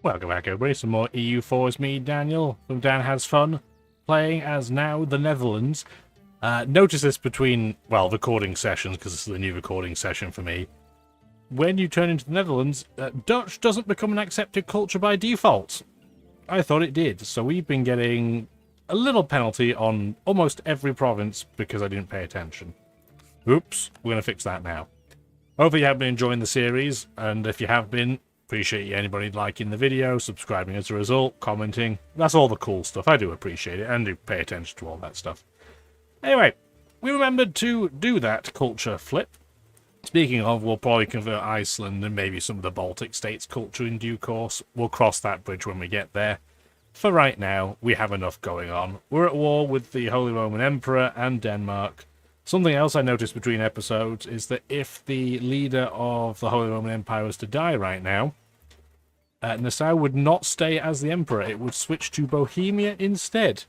Welcome back, everybody. Some more EU4 is me, Daniel, from Dan Has Fun, playing as now the Netherlands. Notice this between, well, recording sessions, because this is a new recording session for me. When you turn into the Netherlands, Dutch doesn't become an accepted culture by default. I thought it did, so we've been getting a little penalty on almost every province because I didn't pay attention. Oops, we're going to fix that now. Hopefully you have been enjoying the series, and if you have been, appreciate anybody liking the video, subscribing as a result, commenting. That's all the cool stuff. I do appreciate it and do pay attention to all that stuff. Anyway, we remembered to do that culture flip. Speaking of, we'll probably convert Iceland and maybe some of the Baltic states' culture in due course. We'll cross that bridge when we get there. For right now, we have enough going on. We're at war with the Holy Roman Emperor and Denmark. Something else I noticed between episodes is that if the leader of the Holy Roman Empire was to die right now, Nassau would not stay as the emperor. It would switch to Bohemia instead.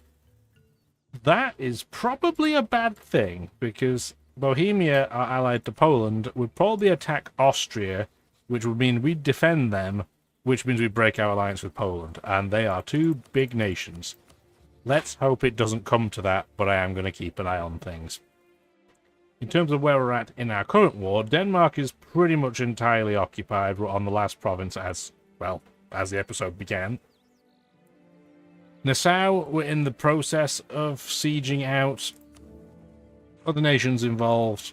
That is probably a bad thing, because Bohemia are allied to Poland, would probably attack Austria, which would mean we'd defend them, which means we break our alliance with Poland, and they are two big nations. Let's hope it doesn't come to that, but I am going to keep an eye on things. In terms of where we're at in our current war, Denmark is pretty much entirely occupied. We're on the last province as, well, as the episode began. Nassau, we're in the process of sieging out. Other nations involved,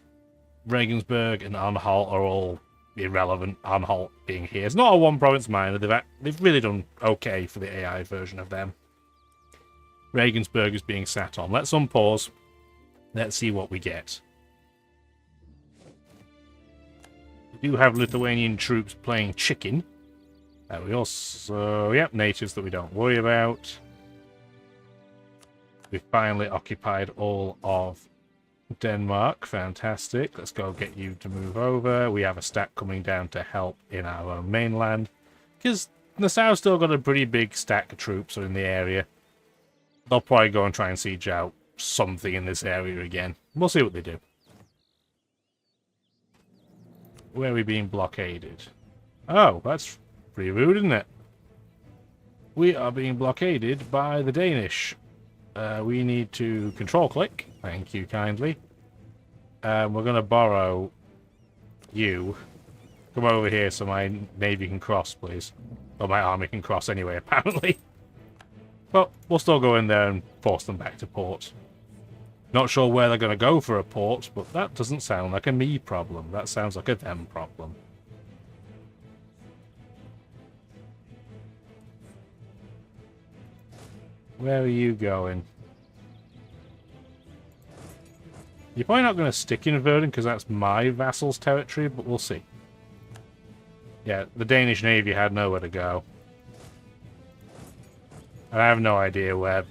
Regensburg and Anhalt, are all irrelevant. Anhalt being here. It's not a one-province minor. They've really done okay for the AI version of them. Regensburg is being sat on. Let's unpause. Let's see what we get. We do have Lithuanian troops playing chicken. We also, yep, natives that we don't worry about. We've finally occupied all of Denmark. Fantastic. Let's go get you to move over. We have a stack coming down to help in our own mainland. Because Nassau's still got a pretty big stack of troops in the area. They'll probably go and try and siege out something in this area again. We'll see what they do. Where are we being blockaded? Oh, that's pretty rude, isn't it? We are being blockaded by the Danish. We need to control click. Thank you kindly. We're going to borrow you. Come over here so my navy can cross, please. Or my army can cross anyway, apparently. But we'll still go in there and force them back to port. Not sure where they're going to go for a port, but that doesn't sound like a me problem. That sounds like a them problem. Where are you going? You're probably not going to stick in Verden because that's my vassal's territory, but we'll see. Yeah, the Danish Navy had nowhere to go. And I have no idea where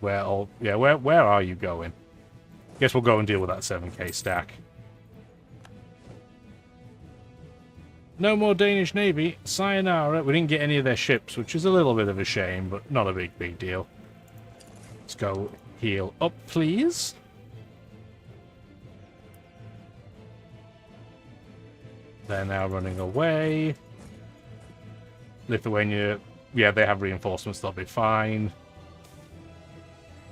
are you going? Guess we'll go and deal with that 7k stack. No more Danish Navy. Sayonara. We didn't get any of their ships, which is a little bit of a shame, but not a big deal. Let's go heal up, please. They're now running away. Lithuania, yeah, they have reinforcements. They'll be fine.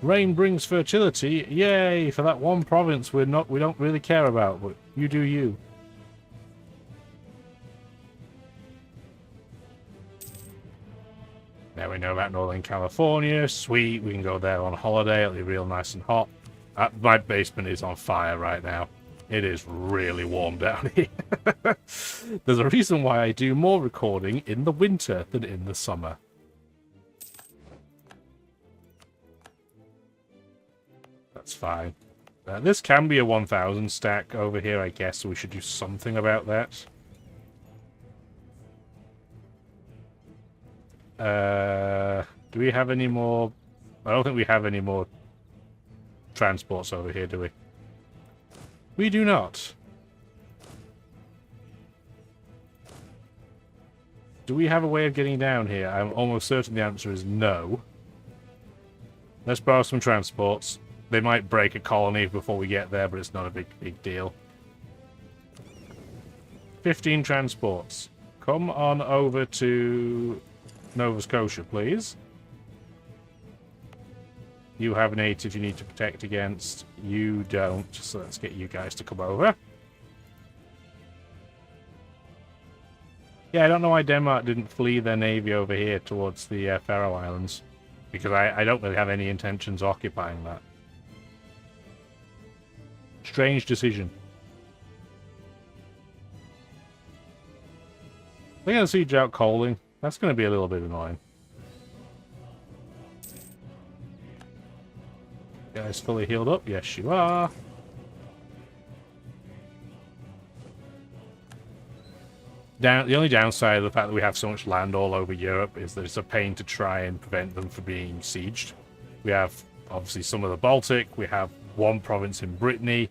Rain brings fertility. Yay! For that one province we don't really care about, but you do you. Now we know about Northern California. Sweet, we can go there on holiday. It'll be real nice and hot. My basement is on fire right now. It is really warm down here. There's a reason why I do more recording in the winter than in the summer. That's fine. This can be a 1000 stack over here, I guess, so we should do something about that. Do we have any more? I don't think we have any more transports over here, do we? We do not. Do we have a way of getting down here? I'm almost certain the answer is no. Let's borrow some transports. They might break a colony before we get there, but it's not a big deal. 15 transports. Come on over to Nova Scotia, please. You have natives you need to protect against. You don't, so let's get you guys to come over. Yeah, I don't know why Denmark didn't flee their navy over here towards the Faroe Islands. Because I don't really have any intentions of occupying that. Strange decision. They're going to siege out coaling. That's going to be a little bit annoying. You guys fully healed up? Yes, you are. The only downside of the fact that we have so much land all over Europe is that it's a pain to try and prevent them from being sieged. We have, obviously, some of the Baltic. We have one province in Brittany.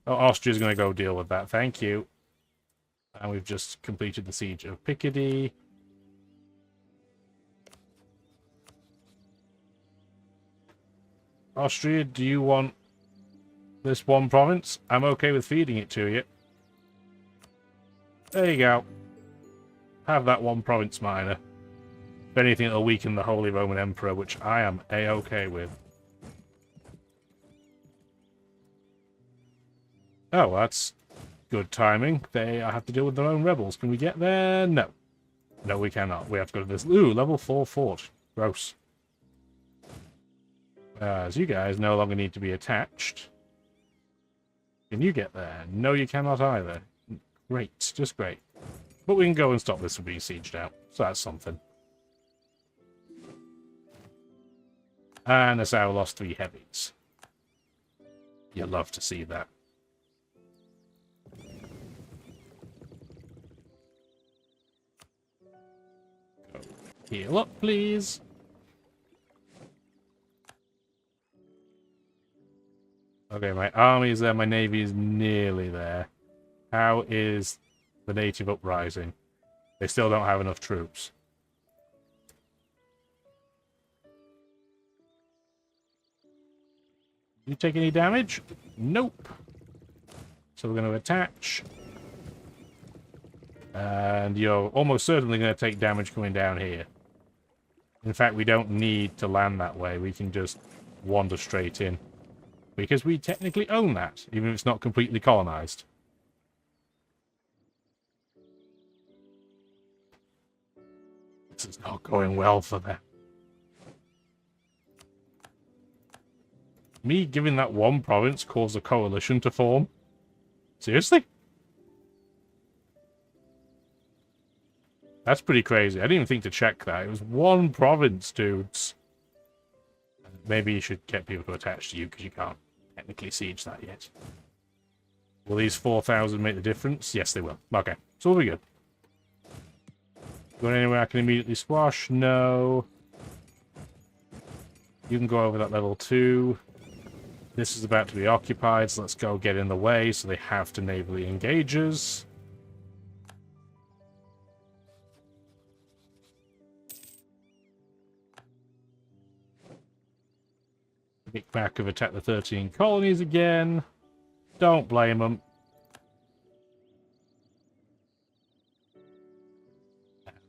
Oh, Austria's going to go deal with that. Thank you. And we've just completed the siege of Picardy. Austria, do you want this one province? I'm okay with feeding it to you. There you go. Have that one province minor. If anything, it'll weaken the Holy Roman Emperor, which I am A-okay with. Oh, that's good timing. They have to deal with their own rebels. Can we get there? No. No, we cannot. We have to go to this. Ooh, level 4 fort. Gross. As you guys no longer need to be attached. Can you get there? No, you cannot either. Great. Just great. But we can go and stop this from being sieged out. So that's something. And Nassau lost 3 heavies. You'd love to see that. Go heal up, please. Okay, my army is there. My navy is nearly there. How is the native uprising? They still don't have enough troops. Did you take any damage? Nope. So we're going to attach. And you're almost certainly going to take damage coming down here. In fact, we don't need to land that way. We can just wander straight in. Because we technically own that, even if it's not completely colonized. This is not going well for them. Me giving that one province caused a coalition to form? Seriously? That's pretty crazy. I didn't even think to check that. It was one province, dudes. Maybe you should get people to attach to you, because you can't technically siege that yet. Will these 4,000 make the difference? Yes, they will. Okay, so we'll be good. Going anywhere I can immediately squash? No. You can go over that level 2. This is about to be occupied, so let's go get in the way, so they have to navally engage us. Nick back have attacked the 13 colonies again. Don't blame them.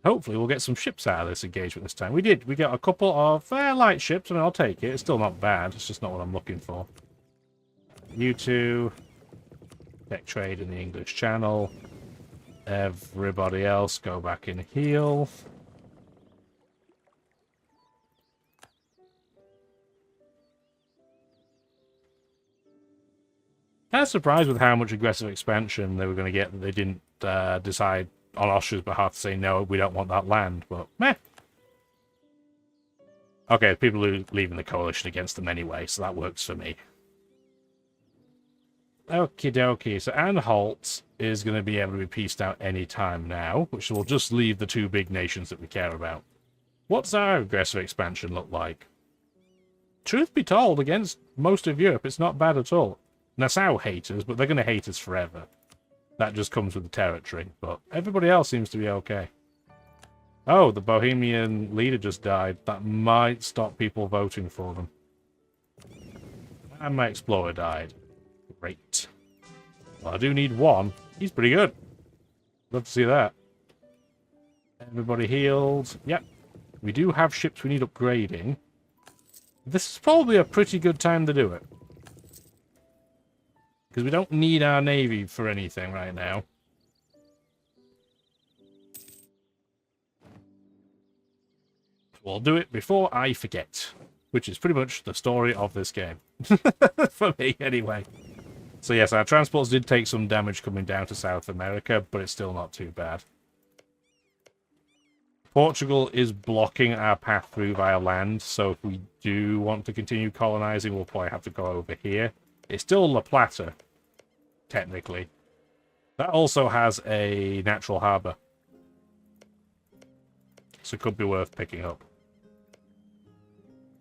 Hopefully we'll get some ships out of this engagement this time. We did. We got a couple of light ships. I mean, I'll take it. It's still not bad. It's just not what I'm looking for. You two. Tech trade in the English Channel. Everybody else go back and heal. Kind of surprised with how much aggressive expansion they were going to get that they didn't decide on Austria's behalf to say, no, we don't want that land, but meh. Okay, people are leaving the coalition against them anyway, so that works for me. Okie dokie, so Anhalt is going to be able to be pieced out any time now, which will just leave the 2 big nations that we care about. What's our aggressive expansion look like? Truth be told, against most of Europe, it's not bad at all. Nassau hate us, but they're going to hate us forever. That just comes with the territory, but everybody else seems to be okay. Oh, the Bohemian leader just died. That might stop people voting for them. And my explorer died. Great. Well, I do need 1. He's pretty good. Love to see that. Everybody healed. Yep, We do have ships we need upgrading. This is probably a pretty good time to do it. Because we don't need our navy for anything right now. We'll do it before I forget. Which is pretty much the story of this game. For me, anyway. So yes, our transports did take some damage coming down to South America, but it's still not too bad. Portugal is blocking our path through via land, so if we do want to continue colonizing, we'll probably have to go over here. It's still La Plata, technically. That also has a natural harbour. So it could be worth picking up.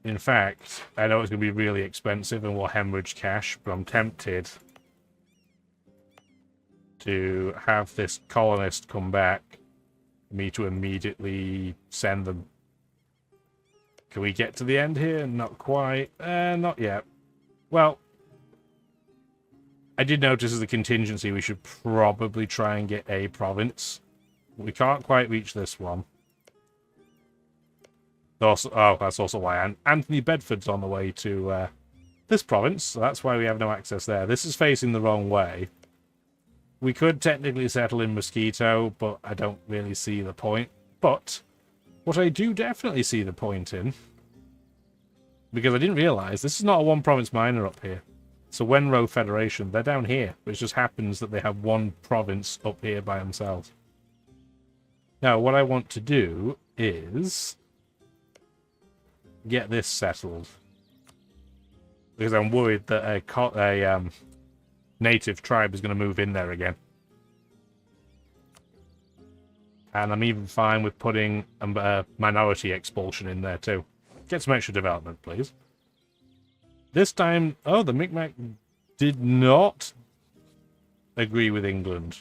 In fact, I know it's going to be really expensive and will hemorrhage cash, but I'm tempted to have this colonist come back, me to immediately send them. Can we get to the end here? Not quite. Not yet. Well, I did notice as a contingency we should probably try and get a province. We can't quite reach this one. Also, oh, that's also why Anthony Bedford's on the way to this province, so that's why we have no access there. This is facing the wrong way. We could technically settle in Mosquito, but I don't really see the point. But what I do definitely see the point in, because I didn't realise, this is not a one-province minor up here. It's a Wenro Federation. They're down here, but it just happens that they have one province up here by themselves. Now, what I want to do is get this settled, because I'm worried that a native tribe is going to move in there again. And I'm even fine with putting a minority expulsion in there too. Get some extra development, please. This time, oh, the Micmac did not agree with England.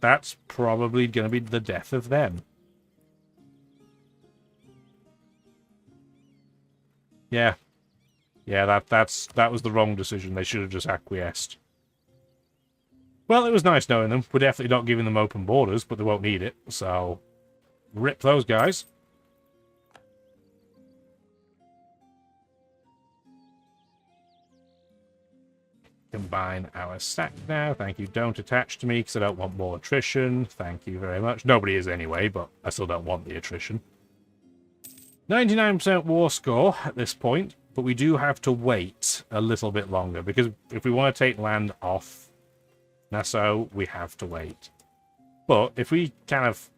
That's probably going to be the death of them. Yeah. Yeah, that was the wrong decision. They should have just acquiesced. Well, it was nice knowing them. We're definitely not giving them open borders, but they won't need it. So, rip those guys. Combine our sack now. Thank you. Don't attach to me because I don't want more attrition. Thank you very much. Nobody is anyway, but I still don't want the attrition. 99% war score at this point, but we do have to wait a little bit longer because if we want to take land off Nassau, we have to wait. But if we kind of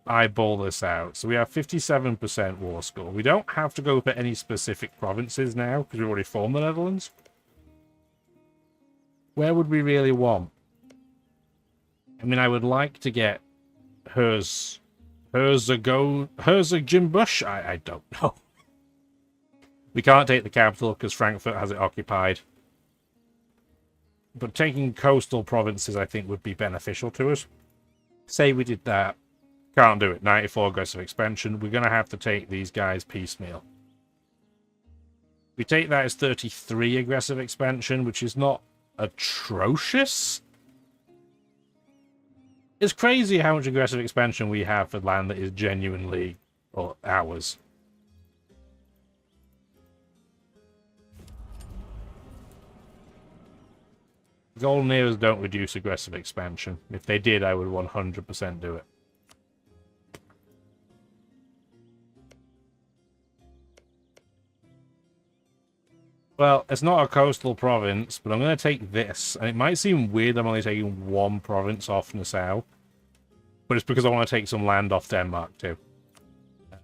eyeball this out, so we have 57% war score. We don't have to go for any specific provinces now because we've already formed the Netherlands. Where would we really want? I mean, I would like to get Herzegimbusch? I don't know. We can't take the capital because Frankfurt has it occupied. But taking coastal provinces, I think, would be beneficial to us. Say we did that. Can't do it. 94 aggressive expansion. We're going to have to take these guys piecemeal. We take that as 33 aggressive expansion, which is not atrocious. It's crazy how much aggressive expansion we have for land that is genuinely ours. Golden eras don't reduce aggressive expansion. If they did, I would 100% do it. Well, it's not a coastal province, but I'm going to take this. And it might seem weird I'm only taking one province off Nassau. But it's because I want to take some land off Denmark too.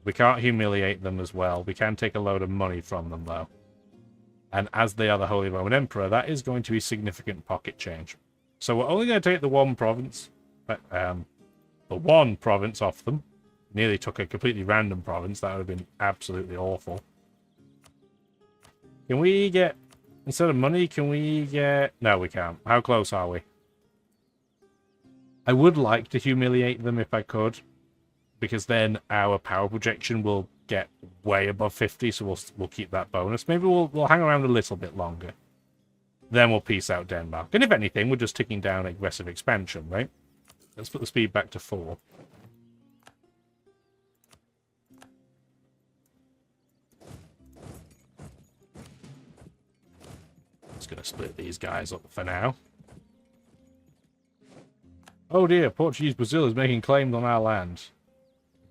We can't humiliate them as well. We can take a load of money from them though. And as they are the Holy Roman Emperor, that is going to be significant pocket change. So we're only going to take the one province. The one province off them. Nearly took a completely random province. That would have been absolutely awful. Can we get, instead of money, can we get... No, we can't. How close are we? I would like to humiliate them if I could, because then our power projection will get way above 50, so we'll keep that bonus. Maybe we'll hang around a little bit longer. Then we'll peace out Denmark. And if anything, we're just ticking down aggressive expansion, right? Let's put the speed back to 4. Just going to split these guys up for now. Oh dear, Portuguese Brazil is making claims on our land.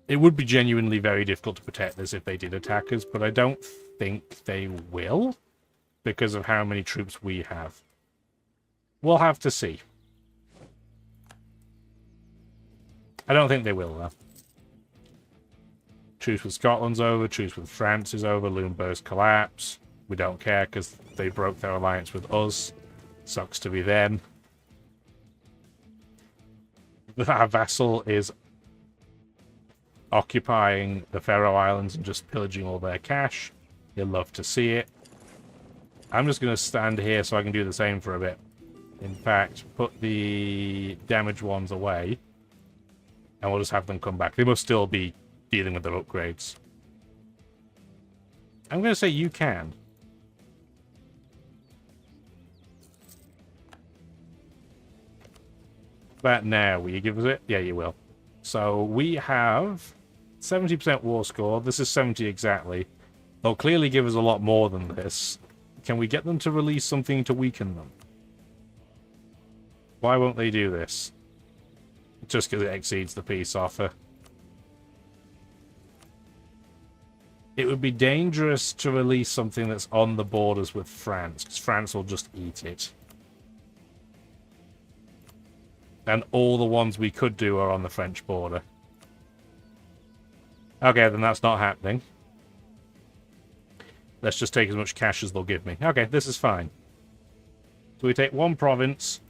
It would be genuinely very difficult to protect this if they did attack us, but I don't think they will, because of how many troops we have. We'll have to see. I don't think they will, though. Truce with Scotland's over, truce with France is over, Lumber's collapse. We don't care, because they broke their alliance with us. Sucks to be them. Our vassal is occupying the Faroe Islands and just pillaging all their cash. You'll love to see it. I'm just going to stand here so I can do the same for a bit. In fact, put the damaged ones away. And we'll just have them come back. They must still be dealing with their upgrades. I'm going to say you can. That now, will you give us it? Yeah, you will. So we have 70% war score. This is 70 exactly. They'll clearly give us a lot more than this. Can we get them to release something to weaken them? Why won't they do this? Just because it exceeds the peace offer. It would be dangerous to release something that's on the borders with France, because France will just eat it. And all the ones we could do are on the French border. Okay, then that's not happening. Let's just take as much cash as they'll give me. Okay, this is fine. So we take one province,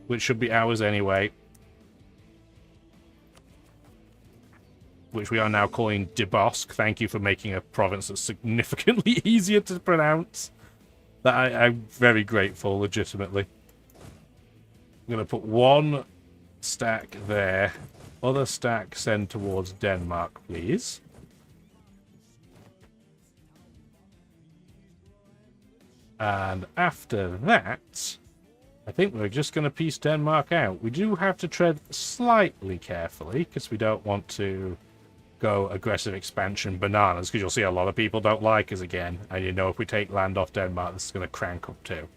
which should be ours anyway. Which we are now calling De Bosque. Thank you for making a province that's significantly easier to pronounce. I'm very grateful, legitimately. I'm going to put one stack there. Other stack send towards Denmark, please. And after that, I think we're just going to piece Denmark out. We do have to tread slightly carefully, because we don't want to go aggressive expansion bananas, because you'll see a lot of people don't like us again. And you know if we take land off Denmark, this is going to crank up too.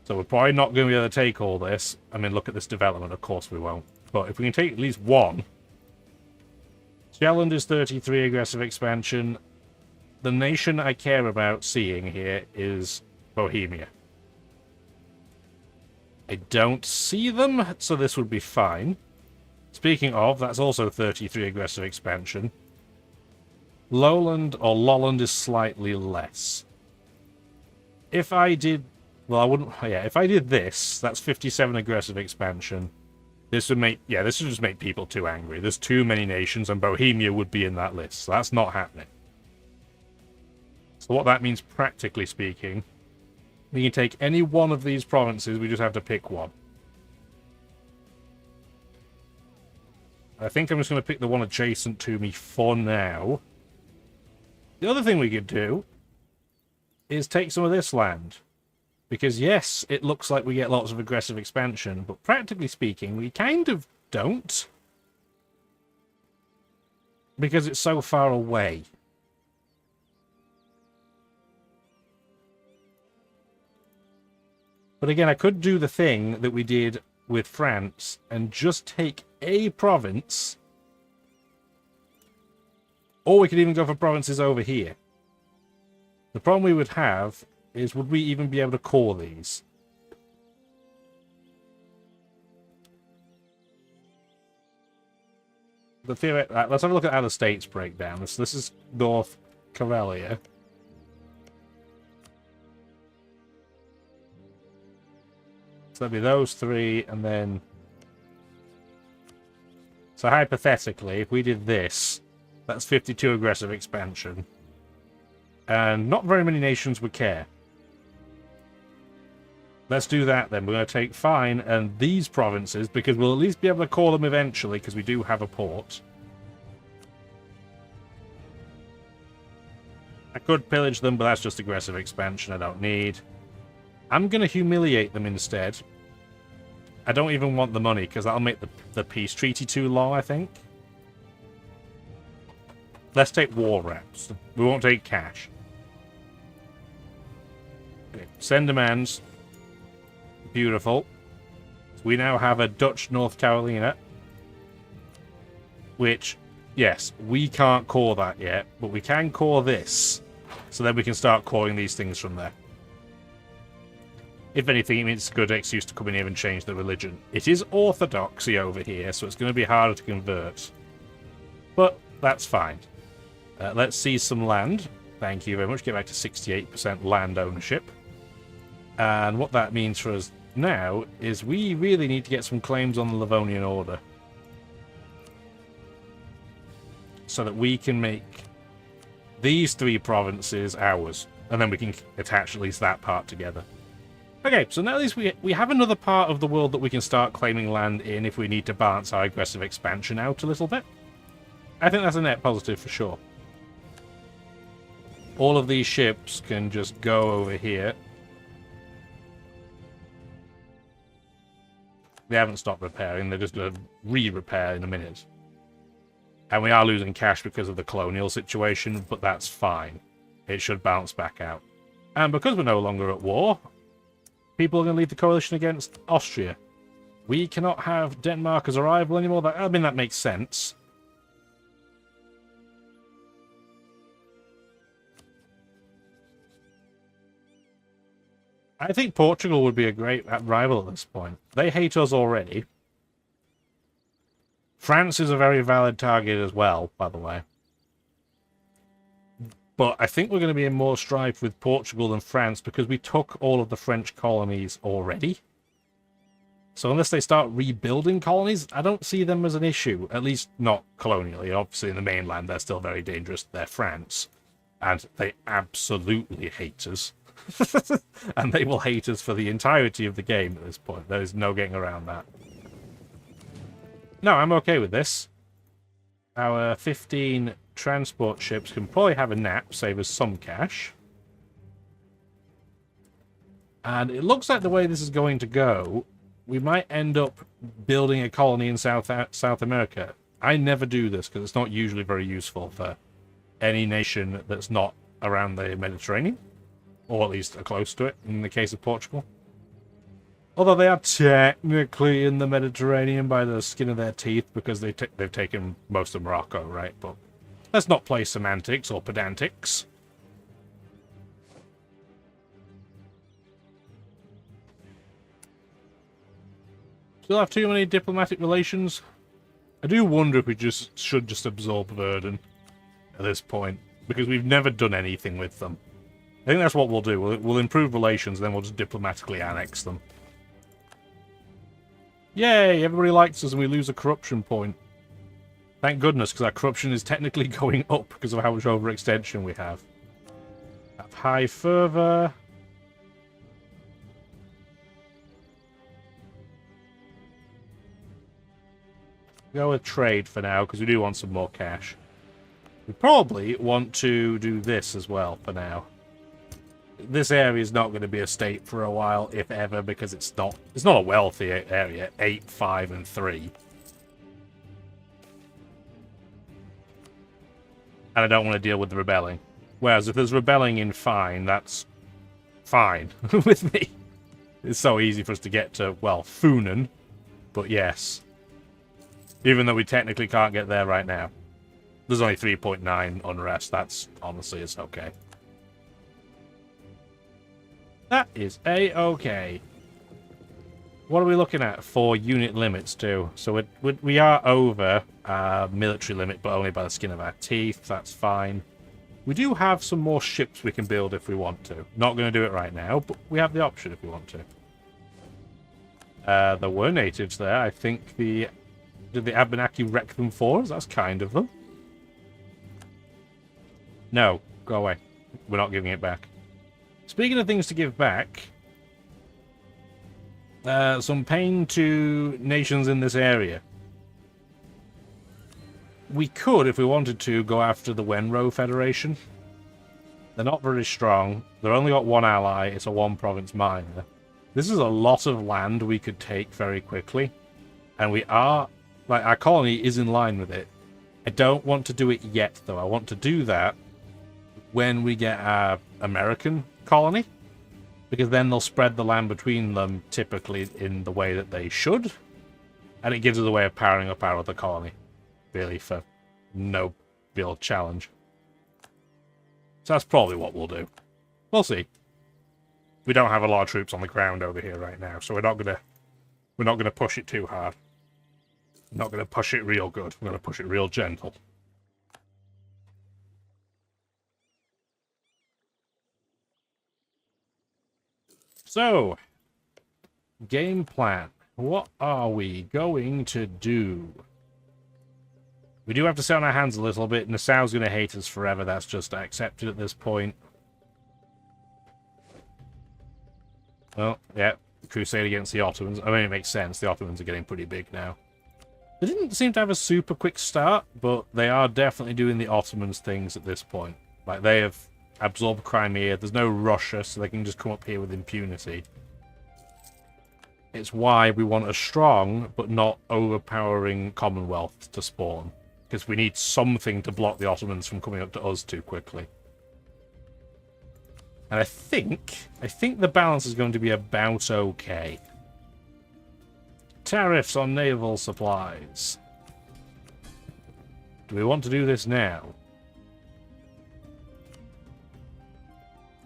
So we're probably not going to be able to take all this. I mean, look at this development. Of course we won't. But if we can take at least one. Shetland is 33 aggressive expansion. The nation I care about seeing here is Bohemia. I don't see them, so this would be fine. Speaking of, that's also 33 aggressive expansion. Lowland or Lolland is slightly less. If I did... Well, I wouldn't... Yeah, if I did this, that's 57 aggressive expansion. This would make... Yeah, this would just make people too angry. There's too many nations, and Bohemia would be in that list. So that's not happening. So what that means, practically speaking, we can take any one of these provinces, we just have to pick one. I think I'm just going to pick the one adjacent to me for now. The other thing we could do is take some of this land. Because, yes, it looks like we get lots of aggressive expansion, but practically speaking, we kind of don't. Because it's so far away. But again, I could do the thing that we did with France and just take a province. Or we could even go for provinces over here. The problem we would have is, would we even be able to core these? The theory, let's have a look at how the states break down. This is North Karelia. So that'd be those three, and then... So hypothetically, if we did this, that's 52 aggressive expansion. And not very many nations would care. Let's do that then. We're going to take Fine and these provinces, because we'll at least be able to call them eventually, because we do have a port. I could pillage them, but that's just aggressive expansion I don't need. I'm going to humiliate them instead. I don't even want the money, because that'll make the peace treaty too long, I think. Let's take war reps. We won't take cash. Okay, send demands. Beautiful. We now have a Dutch North Carolina. Which, yes, we can't core that yet, but we can core this. So then we can start coring these things from there. If anything, it means it's a good excuse to come in here and change the religion. It is orthodoxy over here, so it's going to be harder to convert. But that's fine. Let's see some land. Thank you very much. Get back to 68% land ownership. And what that means for us now is we really need to get some claims on the Livonian Order. So that we can make these 3 provinces ours. And then we can attach at least that part together. Okay, so now at least we have another part of the world that we can start claiming land in if we need to balance our aggressive expansion out a little bit. I think that's a net positive for sure. All of these ships can just go over here. They haven't stopped repairing, they're just going to re-repair in a minute. And we are losing cash because of the colonial situation, but that's fine. It should bounce back out. And because we're no longer at war, people are going to lead the coalition against Austria. We cannot have Denmark as a rival anymore. I mean, that makes sense. I think Portugal would be a great rival at this point. They hate us already. France is a very valid target as well, by the way. But I think we're going to be in more strife with Portugal than France because we took all of the French colonies already. So unless they start rebuilding colonies, I don't see them as an issue. At least not colonially. Obviously in the mainland they're still very dangerous. They're France. And they absolutely hate us. And they will hate us for the entirety of the game at this point. There is no getting around that. No, I'm okay with this. Our 15 transport ships can probably have a nap, save us some cash. And it looks like the way this is going to go, we might end up building a colony in South America. I never do this because it's not usually very useful for any nation that's not around the Mediterranean. Or at least close to it, in the case of Portugal. Although they are technically in the Mediterranean by the skin of their teeth, because they've taken most of Morocco, right? But let's not play semantics or pedantics. Still have too many diplomatic relations? I do wonder if we should just absorb Verdun at this point, because we've never done anything with them. I think that's what we'll do. We'll improve relations, then we'll just diplomatically annex them. Yay! Everybody likes us and we lose a corruption point. Thank goodness, because our corruption is technically going up because of how much overextension we have. Have high fervor. Go with trade for now, because we do want some more cash. We probably want to do this as well for now. This area is not going to be a state for a while, if ever, because it's not a wealthy area. 8, 5, and 3. And I don't want to deal with the rebelling. Whereas if there's rebelling in fine, that's fine with me. It's so easy for us to get to, well, Funen. But yes. Even though we technically can't get there right now. There's only 3.9 unrest. That's, honestly, it's okay. That is a-okay. What are we looking at for unit limits, too? So we are over our military limit, but only by the skin of our teeth. That's fine. We do have some more ships we can build if we want to. Not going to do it right now, but we have the option if we want to. There were natives there. I think did the Abenaki wreck them for us? That's kind of them. No, go away. We're not giving it back. Speaking of things to give back, some pain to nations in this area. We could, if we wanted to, go after the Wenro Federation. They're not very strong. They've only got one ally. It's a one-province minor. This is a lot of land we could take very quickly. And we are... like, our colony is in line with it. I don't want to do it yet, though. I want to do that when we get our American colony. because then they'll spread the land between them typically in the way that they should, and it gives us a way of powering up our other colony, really, for no real challenge. So that's probably what we'll do. We'll see. We don't have a lot of troops on the ground over here right now, so we're not gonna push it too hard. We're not gonna push it real good. We're gonna push it real gentle. So, game plan. What are we going to do? We do have to sit on our hands a little bit. Nassau's going to hate us forever. That's just accepted at this point. Well, yeah. Crusade against the Ottomans. I mean, it makes sense. The Ottomans are getting pretty big now. They didn't seem to have a super quick start, but they are definitely doing the Ottomans things at this point. Like, they have absorbed Crimea. There's no Russia, so they can just come up here with impunity. It's why we want a strong, but not overpowering Commonwealth to spawn. Because we need something to block the Ottomans from coming up to us too quickly. And I think the balance is going to be about okay. Tariffs on naval supplies. Do we want to do this now?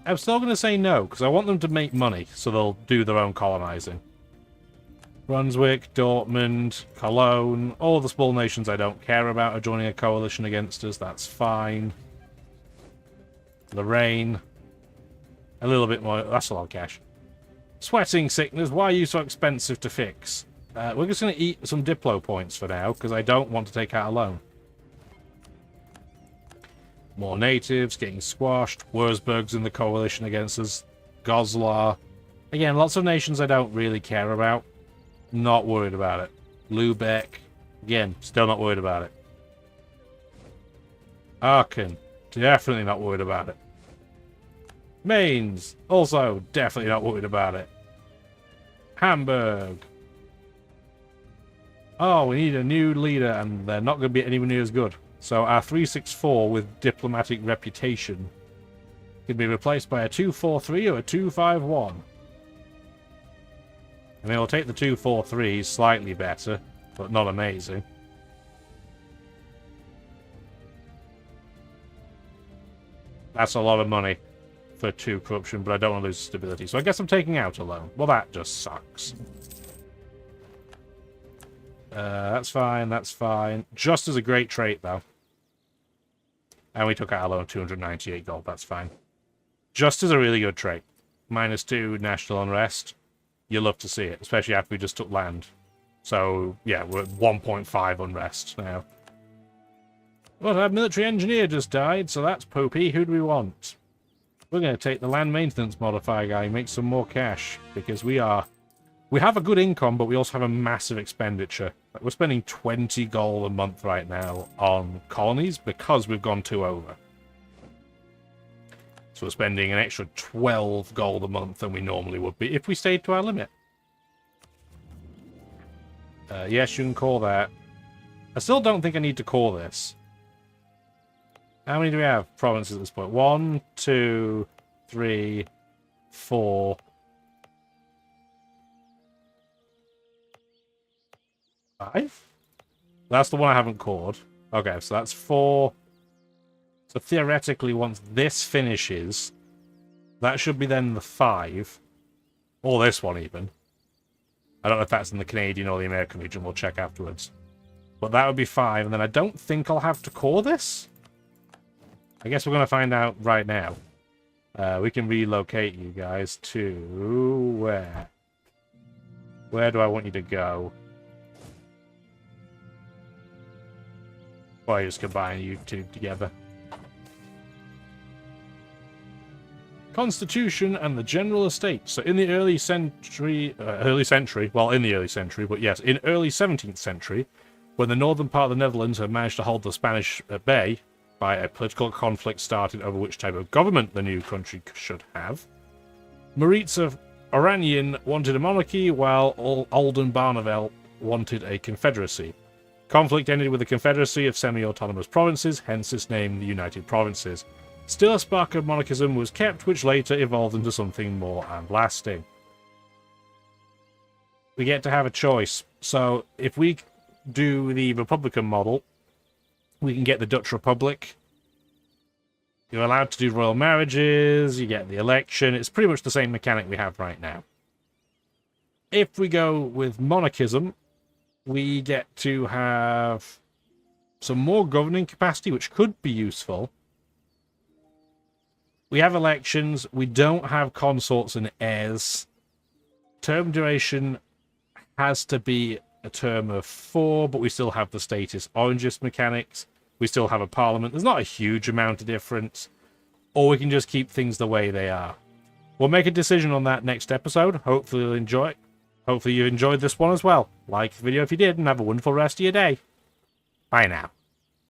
I'm still going to say no, because I want them to make money, so they'll do their own colonizing. Brunswick, Dortmund, Cologne, all the small nations I don't care about are joining a coalition against us. That's fine. Lorraine. A little bit more. That's a lot of cash. Sweating sickness. Why are you so expensive to fix? We're just going to eat some Diplo points for now, because I don't want to take out a loan. More natives getting squashed. Wurzburg's in the coalition against us. Goslar. Again, lots of nations I don't really care about. Not worried about it. Lubeck. Again, still not worried about it. Aachen. Definitely not worried about it. Mainz. Also, definitely not worried about it. Hamburg. Oh, we need a new leader, and they're not going to be anywhere near as good. So our 364 with diplomatic reputation can be replaced by a 243 or a 251. I mean, we'll take the 243, slightly better, but not amazing. That's a lot of money for 2 corruption, but I don't want to lose stability. So I guess I'm taking out a loan. Well, that just sucks. That's fine, that's fine. Just as a great trait, though. And we took out a loan of 298 gold, that's fine. Just as a really good trait. -2 national unrest. You love to see it, especially after we just took land. So, yeah, we're at 1.5 unrest now. Well, our military engineer just died, so that's poopy. Who do we want? We're going to take the land maintenance modifier guy and make some more cash, because we have a good income, but we also have a massive expenditure. We're spending 20 gold a month right now on colonies because we've gone 2 over. So we're spending an extra 12 gold a month than we normally would be if we stayed to our limit. Yes, you can call that. I still don't think I need to call this. How many do we have provinces at this point? 1, 2, 3, 4. 5? That's the one I haven't called. Okay, so that's 4. So theoretically, once this finishes, that should be then the 5. Or this one, even. I don't know if that's in the Canadian or the American region. We'll check afterwards. But that would be 5, and then I don't think I'll have to core this. I guess we're going to find out right now. We can relocate you guys to... where? Where do I want you to go? Or I just combine you two together. Constitution and the General Estate. So in the early century, well, in the early century, but yes, in early 17th century, when the northern part of the Netherlands had managed to hold the Spanish at bay by a political conflict started over which type of government the new country should have, Maritz of Oranien wanted a monarchy, while Oldenbarneveld wanted a confederacy. Conflict ended with a confederacy of semi-autonomous provinces, hence its name, the United Provinces. Still a spark of monarchism was kept, which later evolved into something more and lasting. We get to have a choice. So if we do the Republican model, we can get the Dutch Republic. You're allowed to do royal marriages, you get the election. It's pretty much the same mechanic we have right now. If we go with monarchism, we get to have some more governing capacity, which could be useful. We have elections. We don't have consorts and heirs. Term duration has to be a term of 4, but we still have the status orangist mechanics. We still have a parliament. There's not a huge amount of difference. Or we can just keep things the way they are. We'll make a decision on that next episode. Hopefully you'll enjoy it. Hopefully you enjoyed this one as well. Like the video if you did, and have a wonderful rest of your day. Bye now.